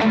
Hi,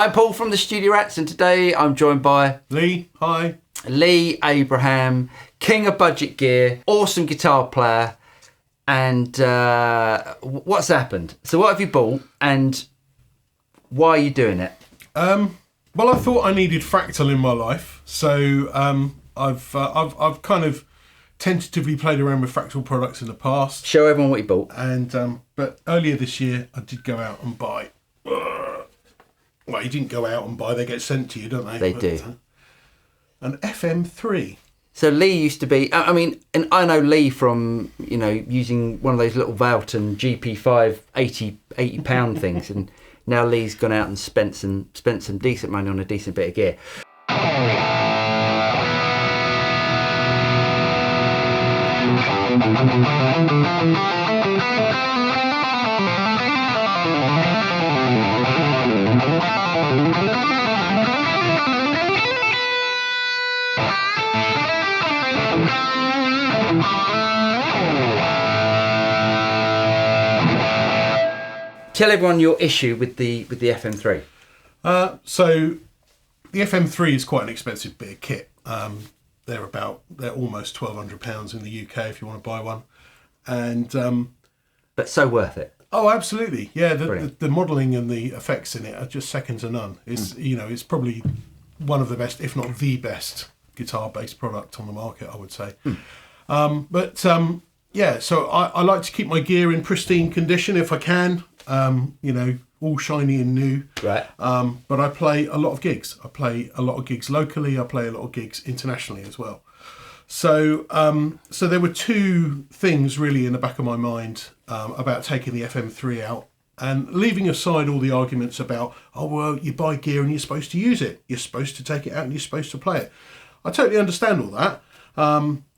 Paul from the Studio Rats, and today I'm joined by Lee. Hi. Lee Abraham, king of budget gear, awesome guitar player, and what's happened? So what have you bought, and why are you doing it? Well, I thought I needed Fractal in my life, so I've kind of tentatively played around with Fractal products in the past. Show everyone what you bought. And but earlier this year, I did go out and buy. Well, you didn't go out and buy; they get sent to you, don't they? They do. An FM3. So Lee used to be. I mean, and I know Lee from using one of those little Valton GP5 80 pound things, and now Lee's gone out and spent some decent money on a decent bit of gear. Tell everyone your issue with the FM3. So the FM3 is quite an expensive bit of kit. They're almost £1,200 in the UK if you want to buy one, and but so worth it. Oh, absolutely, yeah. The modelling and the effects in it are just second to none. It's it's probably one of the best, if not the best, guitar-based product on the market, I would say. Yeah, so I like to keep my gear in pristine condition if I can. All shiny and new. Right. But I play a lot of gigs. I play a lot of gigs locally. I play a lot of gigs internationally as well. So there were two things really in the back of my mind about taking the FM3 out and leaving aside all the arguments about, oh, well, you buy gear and you're supposed to use it. You're supposed to take it out and you're supposed to play it. I totally understand all that.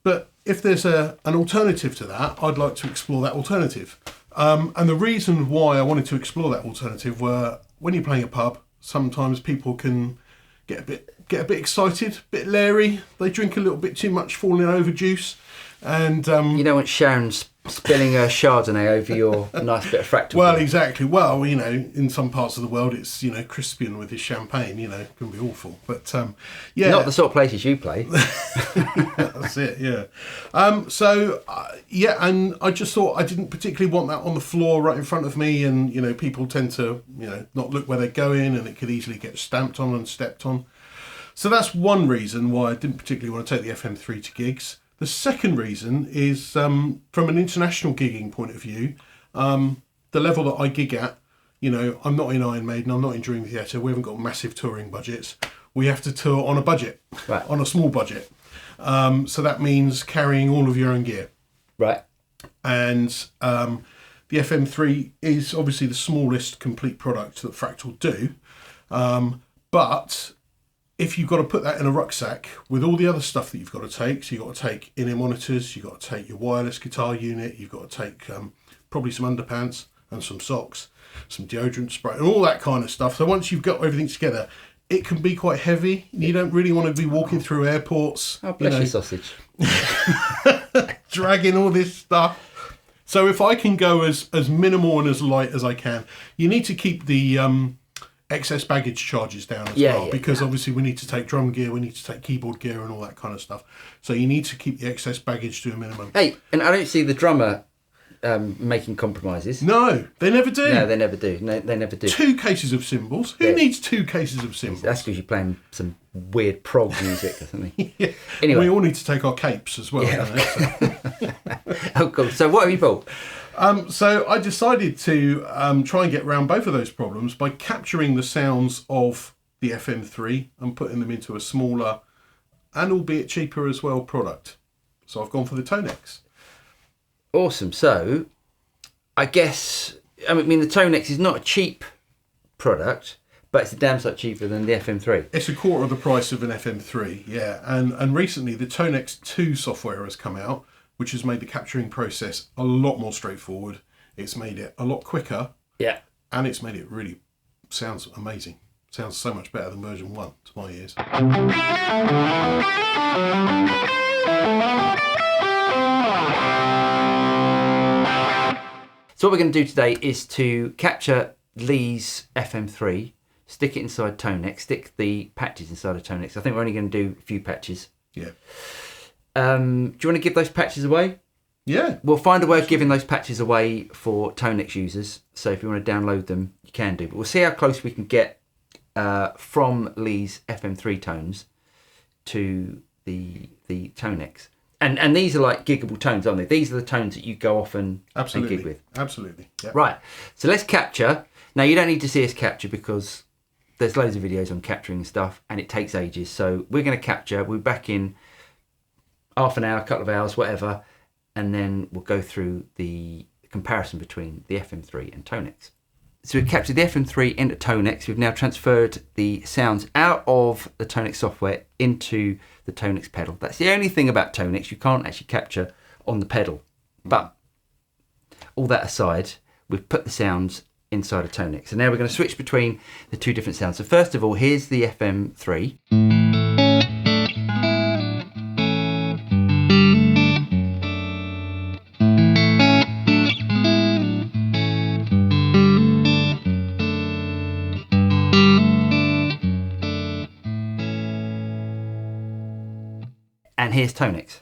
But if there's an alternative to that, I'd like to explore that alternative. And the reason why I wanted to explore that alternative were when you're playing a pub, sometimes people can get a bit excited, a bit leery. They drink a little bit too much, falling over juice, and you don't want Sharon spilling her Chardonnay over your nice bit of Fractal. Well, exactly. Well, in some parts of the world, it's Crispian with his champagne. It can be awful. But yeah, not the sort of places you play. That's it. Yeah. And I just thought I didn't particularly want that on the floor right in front of me, and people tend to not look where they're going, and it could easily get stamped on and stepped on. So that's one reason why I didn't particularly want to take the FM3 to gigs. The second reason is from an international gigging point of view, the level that I gig at, I'm not in Iron Maiden, I'm not in Dream Theater, we haven't got massive touring budgets. We have to tour on a budget, right. On a small budget. So that means carrying all of your own gear. Right. And the FM3 is obviously the smallest complete product that Fractal do. But if you've got to put that in a rucksack with all the other stuff that you've got to take, so you've got to take in-ear monitors, you've got to take your wireless guitar unit, you've got to take probably some underpants and some socks, some deodorant spray and all that kind of stuff. So once you've got everything together, it can be quite heavy. You don't really want to be walking through airports. Oh, bless your sausage. Dragging all this stuff. So if I can go as minimal and as light as I can, you need to keep the excess baggage charges down as well, because obviously we need to take drum gear, we need to take keyboard gear and all that kind of stuff. So you need to keep the excess baggage to a minimum. Hey, and I don't see the drummer making compromises. No, they never do. No, they never do. No, they never do. 2 cases of cymbals. Who needs 2 cases of cymbals? That's because you're playing some weird prog music or something. Yeah. Anyway, we all need to take our capes as well. Yeah. Oh, cool. So what have you bought? So I decided to try and get around both of those problems by capturing the sounds of the FM3 and putting them into a smaller and albeit cheaper as well product. So I've gone for the Tonex. Awesome. So I guess, the Tonex is not a cheap product, but it's a damn sight cheaper than the FM3. It's a quarter of the price of an FM3, yeah. And recently the Tonex 2 software has come out, which has made the capturing process a lot more straightforward. It's made it a lot quicker. Yeah. And it's made it really sounds amazing. Sounds so much better than version 1 to my ears. So what we're going to do today is to capture Lee's FM3, stick it inside Tonex, stick the patches inside of Tonex. I think we're only going to do a few patches. Yeah. Do you want to give those patches away? Yeah. We'll find a way of giving those patches away for Tonex users. So if you want to download them, you can do. But we'll see how close we can get from Lee's FM3 tones to the Tonex. And these are like giggable tones, aren't they? These are the tones that you go off and gig with. Absolutely. Yeah. Right. So let's capture. Now, you don't need to see us capture because there's loads of videos on capturing stuff and it takes ages. So we're going to capture. We're back in half an hour, a couple of hours, whatever. And then we'll go through the comparison between the FM3 and Tonex. So we've captured the FM3 into Tonex. We've now transferred the sounds out of the Tonex software into the Tonex pedal. That's the only thing about Tonex. You can't actually capture on the pedal. But all that aside, we've put the sounds inside of Tonex. So now we're going to switch between the two different sounds. So first of all, here's the FM3. And here's Tonex.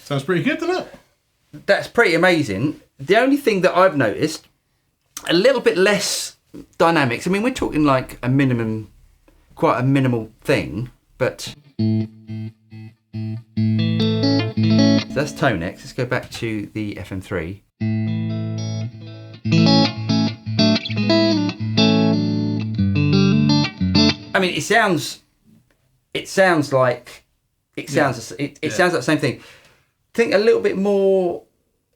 Sounds pretty good, doesn't it? That's pretty amazing. The only thing that I've noticed, a little bit less dynamics. I mean, we're talking like a minimum, quite a minimal thing, but so that's Tonex. Let's go back to the FM3. I mean, it sounds like it sounds like the same thing. Think a little bit more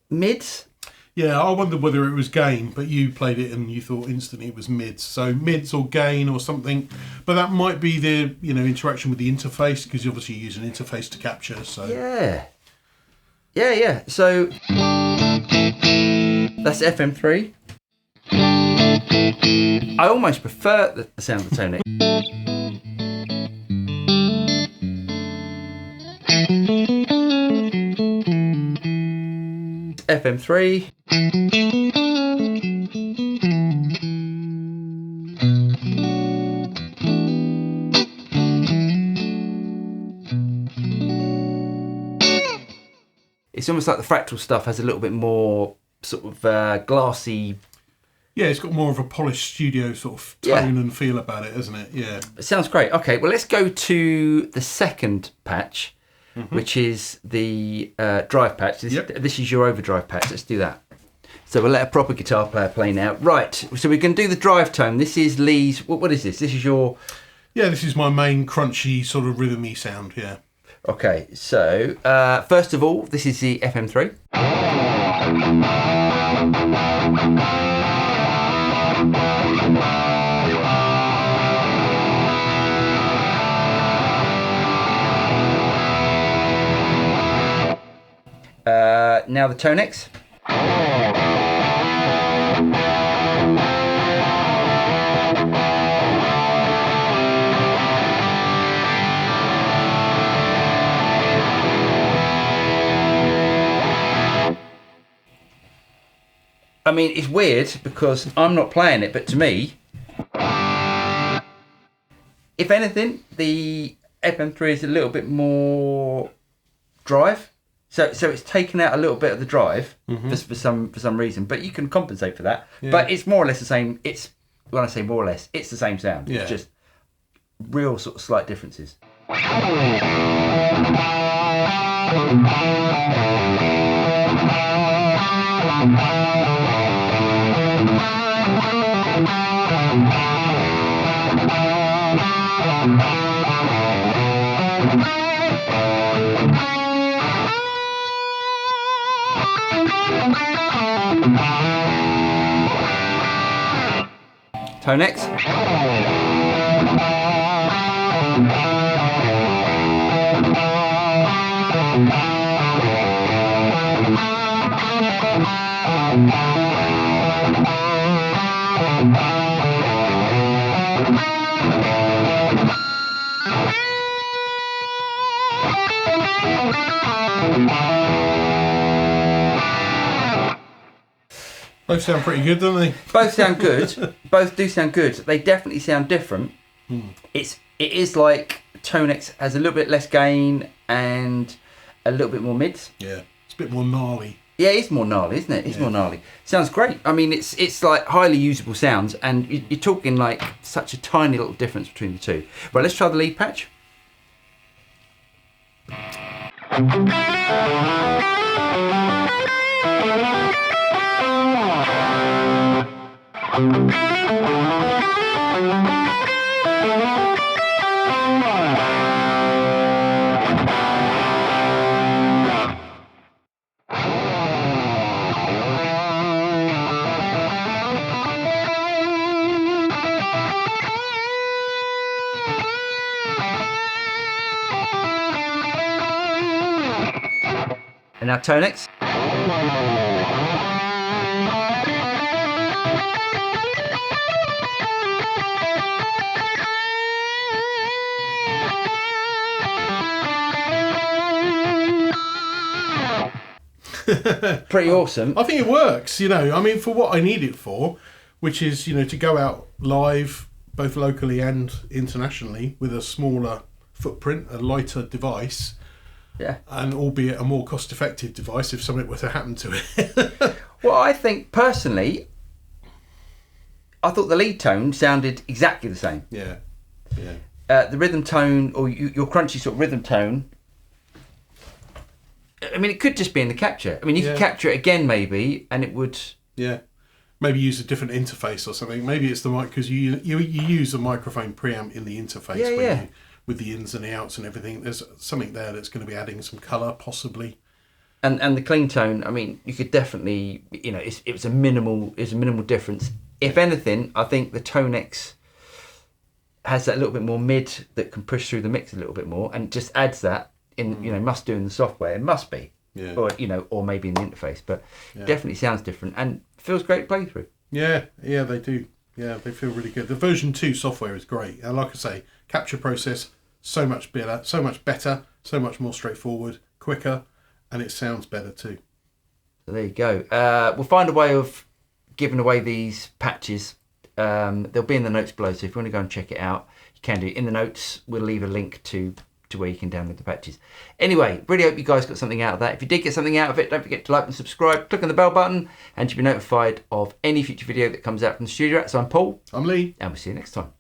mids. Yeah, I wondered whether it was gain, but you played it and you thought instantly it was mids. So mids or gain or something, but that might be the interaction with the interface because you obviously use an interface to capture. So yeah. So that's FM3. I almost prefer the sound of the Tonex. FM3. It's almost like the Fractal stuff has a little bit more sort of glassy. Yeah, it's got more of a polished studio sort of tone and feel about it, isn't it? Yeah. It sounds great. Okay, well, let's go to the second patch, which is the drive patch. This is your overdrive patch. Let's do that. So we'll let a proper guitar player play now. Right, so we can do the drive tone. This is Lee's. What is this? This is your... Yeah, this is my main crunchy sort of rhythmy sound, yeah. Okay, so first of all, this is the FM3. Now the Tonex. I mean, it's weird because I'm not playing it, but to me, if anything, the FM3 is a little bit more drive. So it's taken out a little bit of the drive for some reason, but you can compensate for that. Yeah. But it's more or less the same. It's when I say more or less, it's the same sound. Yeah. It's just real sort of slight differences. Tonex. Both sound pretty good, don't they? Both sound good. Both do sound good. They definitely sound different. It is like Tonex has a little bit less gain and a little bit more mids. Yeah, it's a bit more gnarly. Yeah, it's more gnarly, isn't it? It's more gnarly. Sounds great. I mean, it's like highly usable sounds, and you're talking like such a tiny little difference between the two. Right, let's try the lead patch. And now Tonex. Pretty awesome. I think it works, you know. I mean, for what I need it for, which is, you know, to go out live, both locally and internationally, with a smaller footprint, a lighter device. Yeah. And albeit a more cost-effective device if something were to happen to it. Well, I think personally, I thought the lead tone sounded exactly the same. Yeah. The rhythm tone, or your crunchy sort of rhythm tone, I mean, it could just be in the capture. I mean, you could capture it again maybe, and it would... Yeah. Maybe use a different interface or something. Maybe it's the mic, because you use a microphone preamp in the interface with the ins and the outs and everything. There's something there that's going to be adding some colour, possibly. And the clean tone, I mean, you could definitely, you know, it was a minimal difference. If anything, I think the Tonex has that little bit more mid that can push through the mix a little bit more, and just adds that in, you know, must do in the software. It must be, or you know, or maybe in the interface, but definitely sounds different and feels great to play through. Yeah, they do. Yeah, they feel really good. The version 2 software is great, and like I say, capture process so much better, so much more straightforward, quicker, and it sounds better too. So there you go. We'll find a way of giving away these patches. They'll be in the notes below, so if you want to go and check it out, you can do it. In the notes, we'll leave a link to where you can download the patches. Anyway, really hope you guys got something out of that. If you did get something out of it, don't forget to like and subscribe, click on the bell button, and you'll be notified of any future video that comes out from the studio. So I'm Paul. I'm Lee. And we'll see you next time.